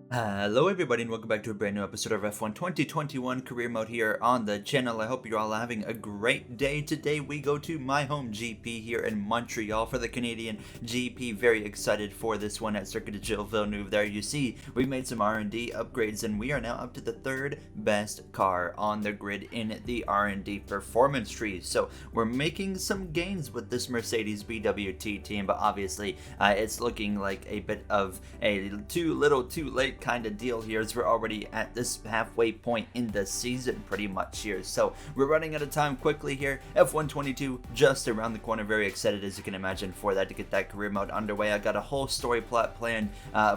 Hello everybody and welcome back to a brand new episode of F1 2021 Career Mode here on the channel. I hope you're all having a great day. Today we go to my home GP here in Montreal for the Canadian GP. Very excited for this one at Circuit de Gilles Villeneuve. There you see we've made some R&D upgrades and we are now up to the third best car on the grid in the R&D performance tree. So we're making some gains with this Mercedes BWT team, but obviously it's looking like a bit of a too little too late kind of deal here, as we're already at this halfway point in the season pretty much here. So we're running out of time quickly here. F122 just around the corner. Very excited, as you can imagine, for that, to get that career mode underway. I got a whole story plot planned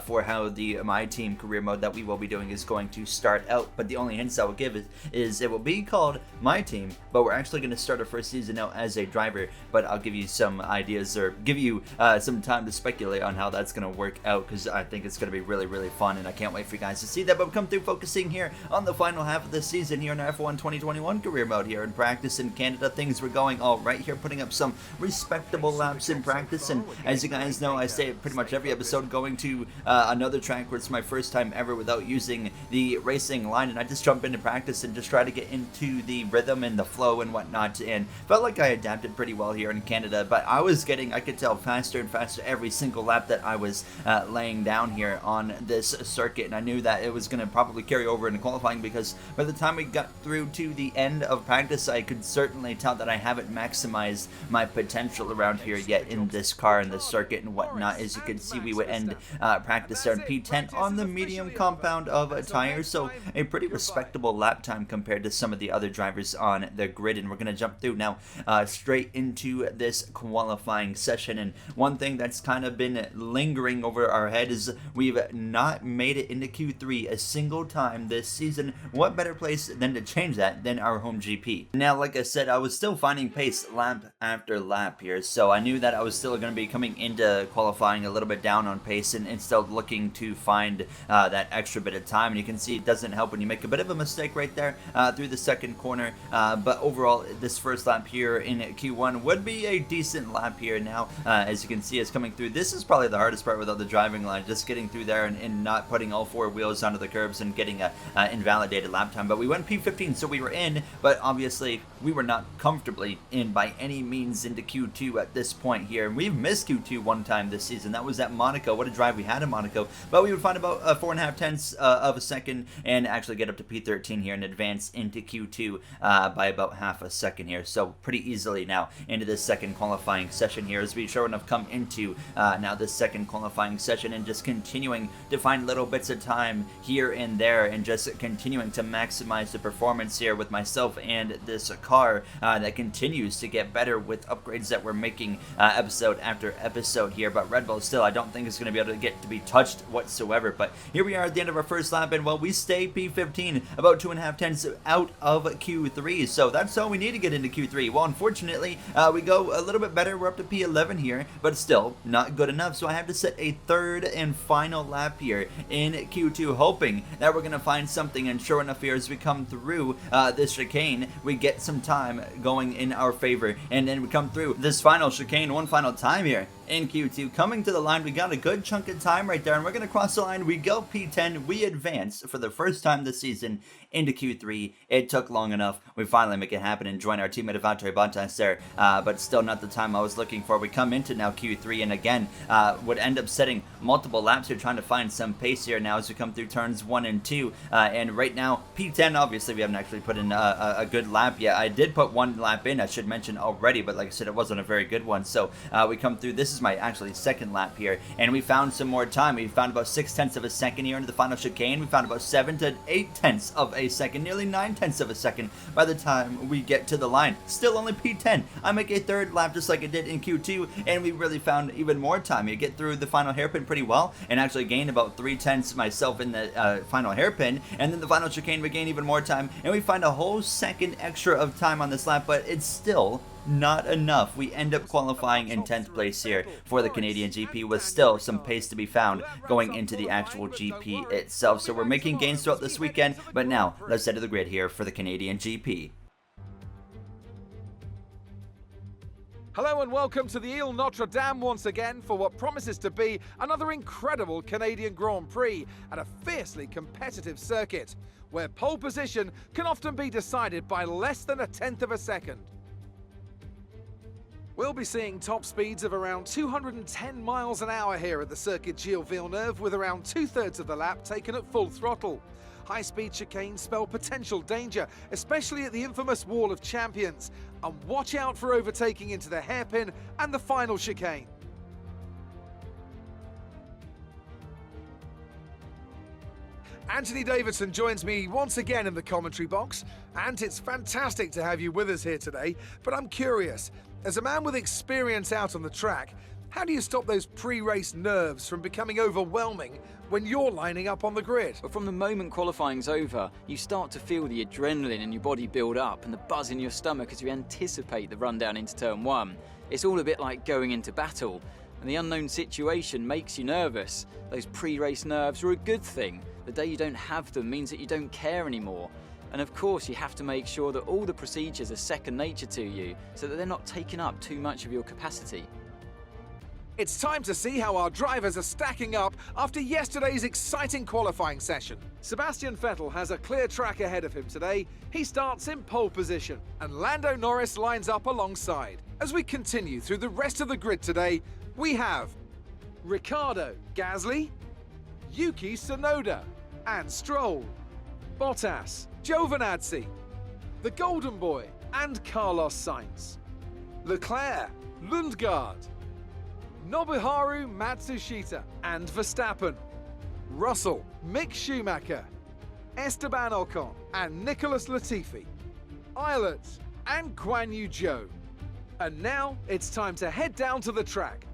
for how the my team career mode that we will be doing is going to start out, but the only hints I will give is it will be called my team, but we're actually going to start our first season out as a driver. But I'll give you some ideas, or give you some time to speculate on how that's going to work out, because I think it's going to be really fun, and I can't wait for you guys to see that. But we come through focusing here on the final half of the season here in our F1 2021 career mode here in practice in Canada. Things were going all right here, putting up some respectable laps in practice, and as you guys know, I say it pretty much every episode, going to another track where it's my first time ever without using the racing line, and I just jump into practice and just try to get into the rhythm and the flow and whatnot, and felt like I adapted pretty well here in Canada. But I could tell faster and faster every single lap that I was laying down here on this circuit, and I knew that it was going to probably carry over into qualifying, because by the time we got through to the end of practice, I could certainly tell that I haven't maximized my potential around here yet in this car and the circuit and whatnot. As you can see, we would end practice there in P10 on the medium compound of a tire, so a pretty respectable lap time compared to some of the other drivers on the grid. And we're going to jump through now straight into this qualifying session. And one thing that's kind of been lingering over our head is we've not made it into Q3 a single time this season. What better place than to change that than our home GP? Now, like I said, I was still finding pace lap after lap here, so I knew that I was still going to be coming into qualifying a little bit down on pace, and still looking to find that extra bit of time. And you can see it doesn't help when you make a bit of a mistake right there through the second corner, but overall this first lap here in Q1 would be a decent lap here. Now as you can see, it's coming through. This is probably the hardest part without the driving line, just getting through there and not putting all four wheels onto the curbs and getting a invalidated lap time. But we went P15, so we were in, but obviously we were not comfortably in by any means into Q2 at this point here. And we've missed Q2 one time this season. That was at Monaco. What a drive we had in Monaco. But we would find about 4.5 tenths of a second and actually get up to P13 here and advance into Q2 by about half a second here. So pretty easily now into this second qualifying session here, as we sure enough come into now this second qualifying session, and just continuing to find little bits of time here and there, and just continuing to maximize the performance here with myself and this car that continues to get better with upgrades that we're making episode after episode here. But Red Bull still, I don't think is going to be able to get to be touched whatsoever. But here we are at the end of our first lap, and well, we stay P15, about 2.5 tenths out of Q3, so that's all we need to get into Q3. Well, unfortunately, we go a little bit better. We're up to P11 here, but still not good enough, so I have to set a third and final lap here in Q2, hoping that we're going to find something. And sure enough, here as we come through this chicane, we get some time going in our favor, and then we come through this final chicane one final time here in Q2. Coming to the line, we got a good chunk of time right there, and we're going to cross the line. We go P10, we advance for the first time this season into Q3. It took long enough. We finally make it happen and join our teammate Valtteri Bottas there, but still not the time I was looking for. We come into now Q3, and again would end up setting multiple laps here, trying to find some pace here now as we come through turns 1 and 2, and right now P10, obviously we haven't actually put in a good lap yet. I did put one lap in, I should mention already, but like I said, it wasn't a very good one. So we come through, this is my actually second lap here, and we found some more time. We found about 6 tenths of a second here into the final chicane. We found about 7 to 8 tenths of a second, nearly 9 tenths of a second by the time we get to the line. Still only P10. I make a third lap just like I did in Q2, and we really found even more time. You get through the final hairpin pretty well, and actually gained about 3 tenths myself in the final hairpin, and then the final chicane we gain even more time, and we find a whole second extra of time on this lap, but it's still not enough. We end up qualifying in 10th place here for the Canadian GP, with still some pace to be found going into the actual GP itself. So we're making gains throughout this weekend, but now let's head to the grid here for the Canadian GP. Hello and welcome to the Ile Notre Dame once again for what promises to be another incredible Canadian Grand Prix at a fiercely competitive circuit, where pole position can often be decided by less than a tenth of a second. We'll be seeing top speeds of around 210 miles an hour here at the Circuit Gilles Villeneuve, with around 2/3 of the lap taken at full throttle. High-speed chicanes spell potential danger, especially at the infamous Wall of Champions. And watch out for overtaking into the hairpin and the final chicane. Anthony Davidson joins me once again in the commentary box. And it's fantastic to have you with us here today. But I'm curious, as a man with experience out on the track, how do you stop those pre-race nerves from becoming overwhelming when you're lining up on the grid? But from the moment qualifying's over, you start to feel the adrenaline in your body build up and the buzz in your stomach as you anticipate the run down into turn one. It's all a bit like going into battle, and the unknown situation makes you nervous. Those pre-race nerves are a good thing. The day you don't have them means that you don't care anymore. And of course, you have to make sure that all the procedures are second nature to you, so that they're not taking up too much of your capacity. It's time to see how our drivers are stacking up after yesterday's exciting qualifying session. Sebastian Vettel has a clear track ahead of him today. He starts in pole position, and Lando Norris lines up alongside. As we continue through the rest of the grid today, we have Ricciardo, Gasly, Yuki Tsunoda, and Stroll, Bottas, Giovinazzi, the Golden Boy, and Carlos Sainz, Leclerc, Lundgaard, Nobuharu Matsushita and Verstappen, Russell, Mick Schumacher, Esteban Ocon and Nicholas Latifi, Eilert and Guan Yu Zhou. And now it's time to head down to the track.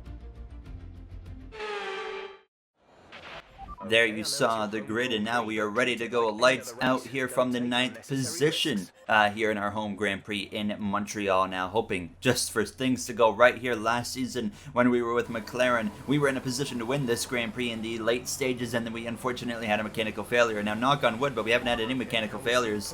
There you saw the grid, and now we are ready to go lights out here from the 9th position here in our home Grand Prix in Montreal. Now hoping just for things to go right here. Last season when we were with McLaren, we were in a position to win this Grand Prix in the late stages, and then we unfortunately had a mechanical failure. Now knock on wood, but we haven't had any mechanical failures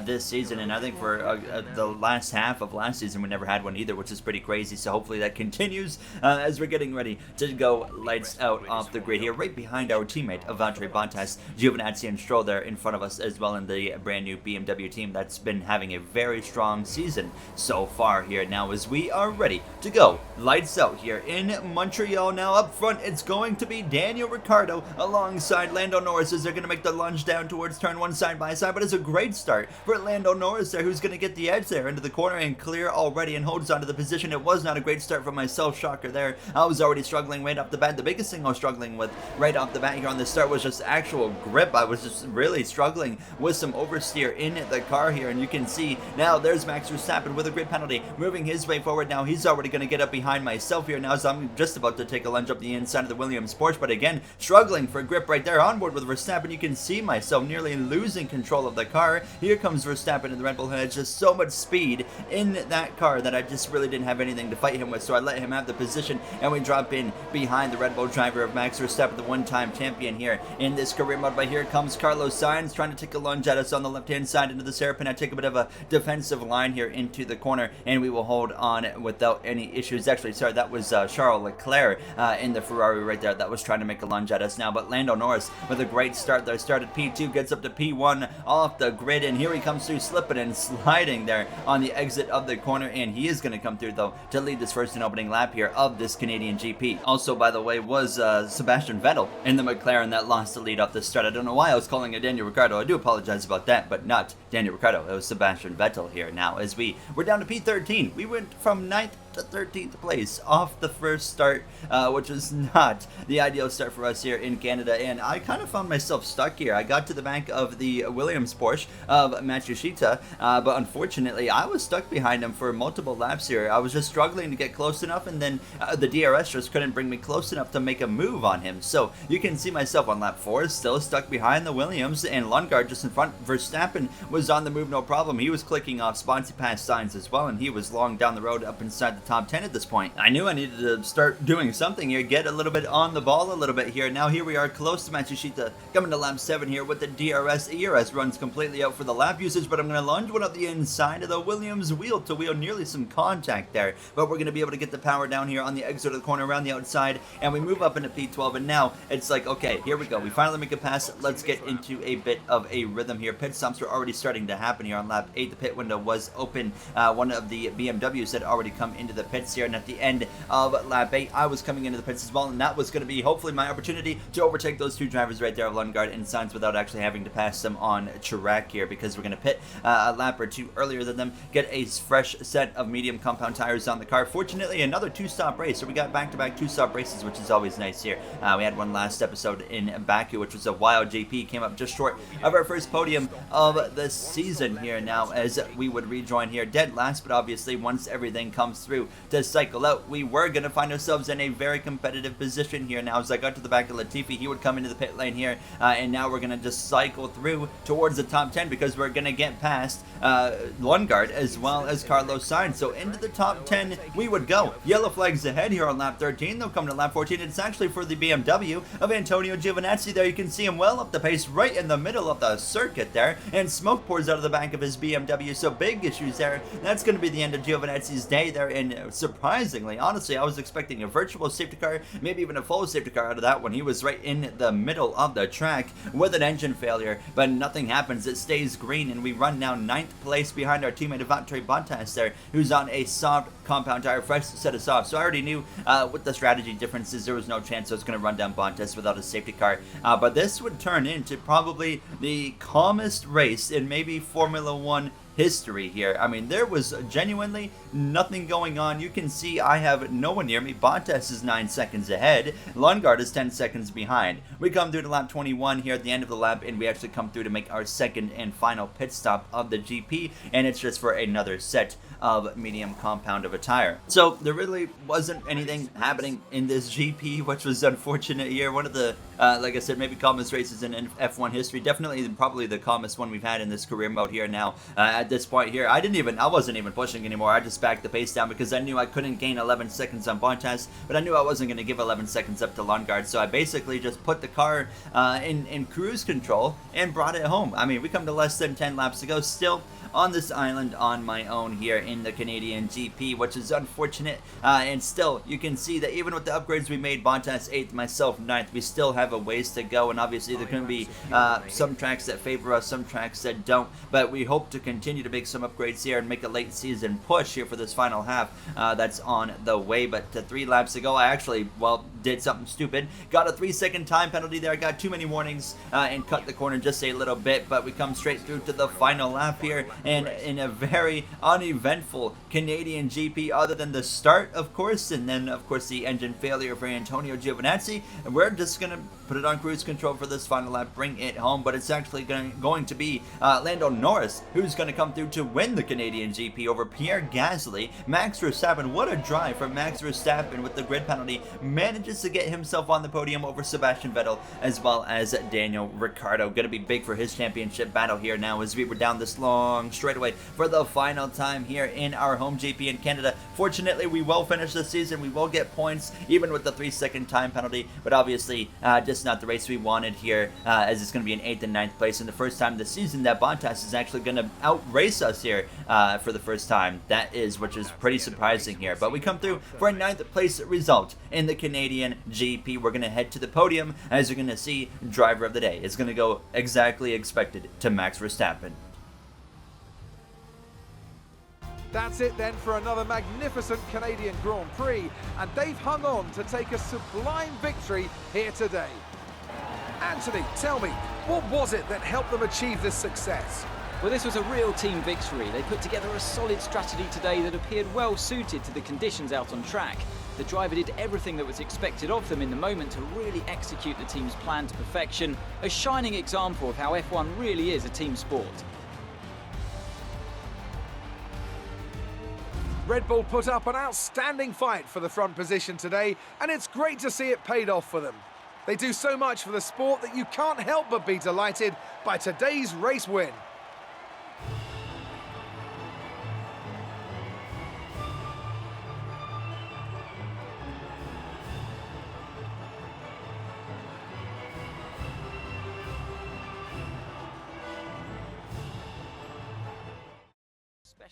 this season, and I think for the last half of last season we never had one either, which is pretty crazy. So hopefully that continues as we're getting ready to go lights out off the grid here, right behind our teammate of Valtteri Bottas, Giovinazzi and Stroll there in front of us as well in the brand new BMW team that's been having a very strong season so far here. Now as we are ready to go lights out here in Montreal, now up front it's going to be Daniel Ricciardo alongside Lando Norris as they're going to make the lunge down towards turn one side by side, but it's a great start for Lando Norris there, who's going to get the edge there into the corner and clear already and holds onto the position. It was not a great start for myself, shocker there. I was already struggling right off the bat. The biggest thing I was struggling with right off the bat here on the start was just actual grip. I was just really struggling with some oversteer in the car here, and you can see now there's Max Verstappen with a grid penalty moving his way forward. Now he's already going to get up behind myself here now, so I'm just about to take a lunge up the inside of the Williams Porsche, but again struggling for grip right there on board with Verstappen. You can see myself nearly losing control of the car. Here comes Verstappen, and the Red Bull has just so much speed in that car that I just really didn't have anything to fight him with, so I let him have the position, and we drop in behind the Red Bull driver of Max Verstappen, the one-time champion here in this career mode. But here comes Carlos Sainz trying to take a lunge at us on the left-hand side into this hairpin. I take a bit of a defensive line here into the corner, and we will hold on without any issues. Actually, sorry, that was Charles Leclerc in the Ferrari right there that was trying to make a lunge at us now. But Lando Norris with a great start there. Started P2, gets up to P1 off the grid, and here he comes through, slipping and sliding there on the exit of the corner, and he is going to come through though to lead this first and opening lap here of this Canadian GP. Also, by the way, was Sebastian Vettel in the McLaren that lost the lead off the start. I don't know why I was calling it Daniel Ricciardo. I do apologize about that, but not Daniel Ricciardo. It was Sebastian Vettel here now as we're down to P13. We went from 9th to 13th place off the first start, which is not the ideal start for us here in Canada, and I kind of found myself stuck here. I got to the back of the Williams Porsche of Matsushita, but unfortunately I was stuck behind him for multiple laps here. I was just struggling to get close enough, and then the DRS just couldn't bring me close enough to make a move on him. So you can see myself on lap 4 still stuck behind the Williams, and Lundgaard just in front. Verstappen was on the move, no problem. He was clicking off spots. He passed Sainz as well, and he was long down the road up inside the top 10 at this point. I knew I needed to start doing something here, get a little bit on the ball a little bit here. Now here we are close to Matsushita, coming to lap 7 here with the DRS. ERS runs completely out for the lap usage, but I'm going to lunge one up the inside of the Williams wheel to wheel, nearly some contact there. But we're going to be able to get the power down here on the exit of the corner around the outside, and we move up into P12, and now it's like, okay, here we go. We finally make a pass. Let's get into a bit of a rhythm here. Pit stops were already starting to happen here on lap 8. The pit window was open. One of the BMWs had already come into the pits here, and at the end of lap 8, I was coming into the pits as well, and that was going to be hopefully my opportunity to overtake those two drivers right there of Lundgaard and Sainz without actually having to pass them on track here, because we're going to pit a lap or two earlier than them, get a fresh set of medium compound tires on the car. Fortunately, another two-stop race, so we got back-to-back two-stop races, which is always nice here. We had one last episode in Baku, which was a wild GP, came up just short of our first podium of the season here now, as we would rejoin here dead last, but obviously once everything comes through to cycle out, we were going to find ourselves in a very competitive position here now. As I got to the back of Latifi, he would come into the pit lane here, and now we're going to just cycle through towards the top 10, because we're going to get past Lundgaard as well as Carlos Sainz. So into the top 10 we would go. Yellow flags ahead here on lap 13. They'll come to lap 14. It's actually for the BMW of Antonio Giovinazzi there. You can see him well up the pace right in the middle of the circuit there, and smoke pours out of the back of his BMW, so big issues there. That's going to be the end of Giovinazzi's day there, and surprisingly, honestly, I was expecting a virtual safety car, maybe even a full safety car out of that one. He was right in the middle of the track with an engine failure, but nothing happens. It stays green, and we run now 9th place behind our teammate Valtteri Bottas there, who's on a soft compound tire, fresh set of softs. So I already knew with the strategy differences, there was no chance I was going to run down Bottas without a safety car. But this would turn into probably the calmest race in maybe Formula 1 history here. I mean, there was genuinely nothing going on. You can see I have no one near me. Bottas is 9 seconds ahead. Lundgaard is 10 seconds behind. We come through to lap 21 here at the end of the lap, and we actually come through to make our second and final pit stop of the GP, and it's just for another set of medium compound of a tire. So there really wasn't anything happening in this GP, which was unfortunate here. One of the, like I said, maybe calmest races in F1 history. Definitely, probably the calmest one we've had in this career mode here now. At this point here, I wasn't even pushing anymore. I just backed the pace down because I knew I couldn't gain 11 seconds on Bottas, but I knew I wasn't going to give 11 seconds up to Lundgaard. So I basically just put the car in cruise control and brought it home. I mean, we come to less than 10 laps to go, still on this island on my own here in the Canadian GP, which is unfortunate, and still you can see that even with the upgrades we made, Bottas 8th, myself 9th, we still have a ways to go, and obviously there can be some tracks that favor us, some tracks that don't, but we hope to continue to make some upgrades here and make a late season push here for this final half that's on the way. But to 3 laps ago, I actually, well, did something stupid, got a 3-second time penalty there. I got too many warnings and cut the corner just a little bit, but we come straight through to the final lap here, and in a very uneventful Canadian GP, other than the start, of course, and then of course the engine failure for Antonio Giovinazzi, and we're just gonna put it on cruise control for this final lap, bring it home. But it's actually going to be Lando Norris who's going to come through to win the Canadian GP over Pierre Gasly. Max Verstappen, what a drive from Max Verstappen with the grid penalty, manages to get himself on the podium over Sebastian Vettel as well as Daniel Ricciardo. Going to be big for his championship battle here now as we were down this long straightaway for the final time here in our home GP in Canada. Fortunately, we will finish the season. We will get points even with the 3-second time penalty, but obviously just not the race we wanted here, as it's going to be an 8th and 9th place, and the first time this season that Bottas is actually going to outrace us here for the first time. That is, which is pretty surprising here. But we come through for a 9th place result in the Canadian GP. We're going to head to the podium, as you're going to see, driver of the day is going to go exactly expected to Max Verstappen. That's it then for another magnificent Canadian Grand Prix, and they've hung on to take a sublime victory here today. Anthony, tell me, what was it that helped them achieve this success? Well, this was a real team victory. They put together a solid strategy today that appeared well suited to the conditions out on track. The driver did everything that was expected of them in the moment to really execute the team's plan to perfection, a shining example of how F1 really is a team sport. Red Bull put up an outstanding fight for the front position today, and it's great to see it paid off for them. They do so much for the sport that you can't help but be delighted by today's race win.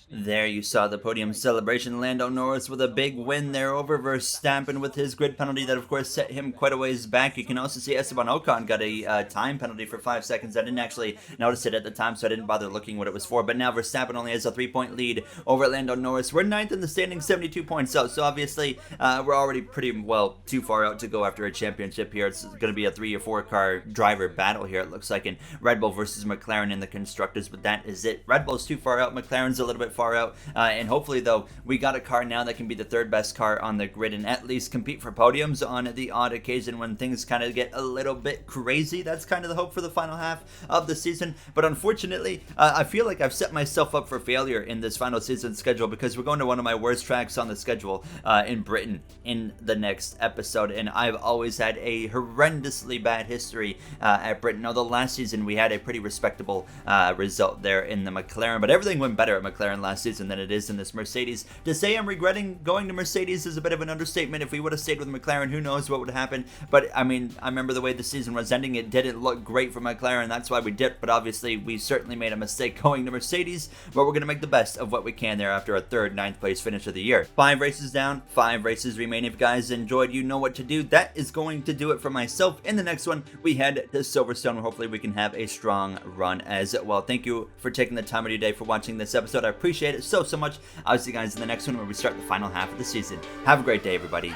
There you saw the podium celebration. Lando Norris with a big win there over Verstappen with his grid penalty that of course set him quite a ways back. You can also see Esteban Ocon got a time penalty for 5 seconds. I didn't actually notice it at the time, so I didn't bother looking what it was for. But now Verstappen only has a 3-point lead over Lando Norris. We're 9th in the standings, 72 points out. So obviously we're already pretty well too far out to go after a championship here. It's going to be a 3 or 4 car driver battle here, it looks like, in Red Bull versus McLaren in the constructors. But that is it. Red Bull's too far out. McLaren's a little bit far out, and hopefully though we got a car now that can be the 3rd best car on the grid and at least compete for podiums on the odd occasion when things kind of get a little bit crazy. That's kind of the hope for the final half of the season, but unfortunately I feel like I've set myself up for failure in this final season schedule because we're going to one of my worst tracks on the schedule in Britain in the next episode, and I've always had a horrendously bad history at Britain. Although last season we had a pretty respectable result there in the McLaren, but everything went better at McLaren last season than it is in this Mercedes. To say I'm regretting going to Mercedes is a bit of an understatement. If we would have stayed with McLaren, who knows what would have happened. But I mean, I remember the way the season was ending. It didn't look great for McLaren. That's why we dipped. But obviously, we certainly made a mistake going to Mercedes. But we're going to make the best of what we can there after a 3rd, 9th place finish of the year. 5 races down, 5 races remain. If you guys enjoyed, you know what to do. That is going to do it for myself. In the next one, we head to Silverstone, where hopefully we can have a strong run as well. Thank you for taking the time of your day for watching this episode. I appreciate it so much. I'll see you guys in the next one where we start the final half of the season. Have a great day, everybody.